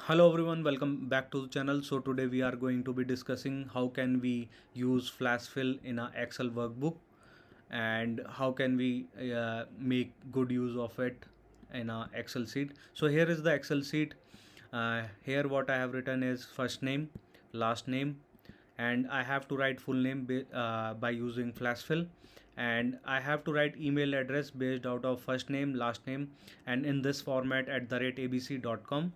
Hello everyone, welcome back to the channel. So today we are going to be discussing how can we use flash fill in a Excel workbook and how can we make good use of it in a Excel sheet. So here is the Excel sheet. Here what I have written is first name, last name, and I have to write full name by using flash fill, and I have to write email address based out of first name, last name, and in this format at the rate abc.com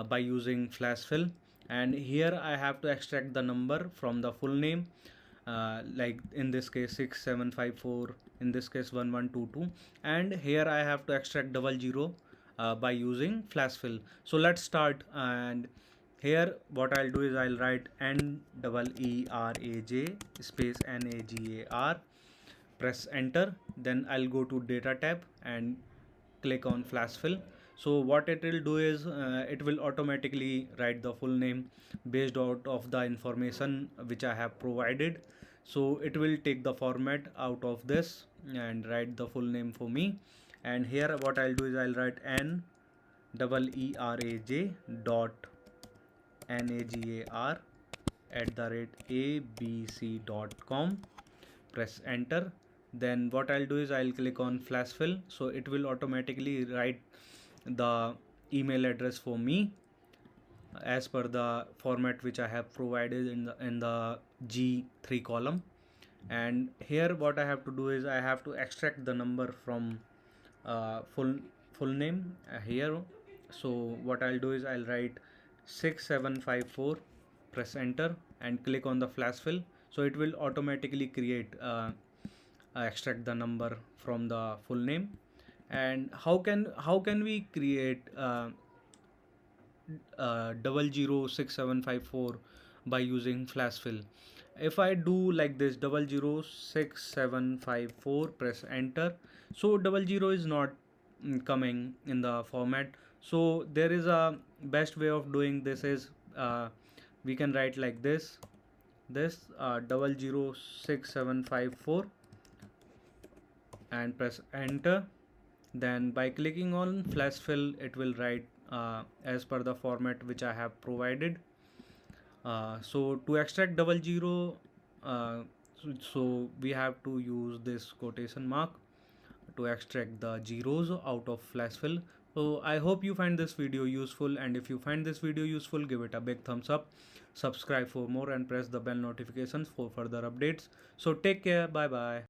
by using flash fill. And here I have to extract the number from the full name, like in this case 6754, in this case 1122, and here I have to extract double zero by using flash fill. So let's start. And here what I'll do is I'll write NEERAJ space NAGAR, press enter, then I'll go to data tab and click on flash fill. So what it will do is it will automatically write the full name based out of the information which I have provided. So it will take the format out of this and write the full name for me. And here what I'll do is I'll write NEERAJ dot NAGAR at the rate abc.com, press enter. Then what I'll do is I'll click on flash fill, so it will automatically write the email address for me as per the format which I have provided in the G3 column. And here what I have to do is I have to extract the number from full name here. So what I'll do is I'll write 6754, press enter and click on the flash fill. So it will automatically create extract the number from the full name. And how can we create 006754 by using flash fill? If I do like this 006754, press enter, so 00 is not coming in the format. So there is a best way of doing this is we can write like this 006754 and press enter. Then by clicking on flash fill, it will write as per the format which I have provided. So to extract 00, so we have to use this quotation mark to extract the zeros out of flash fill. So I hope you find this video useful, and if you find this video useful, give it a big thumbs up, subscribe for more, and press the bell notifications for further updates. So take care, bye bye.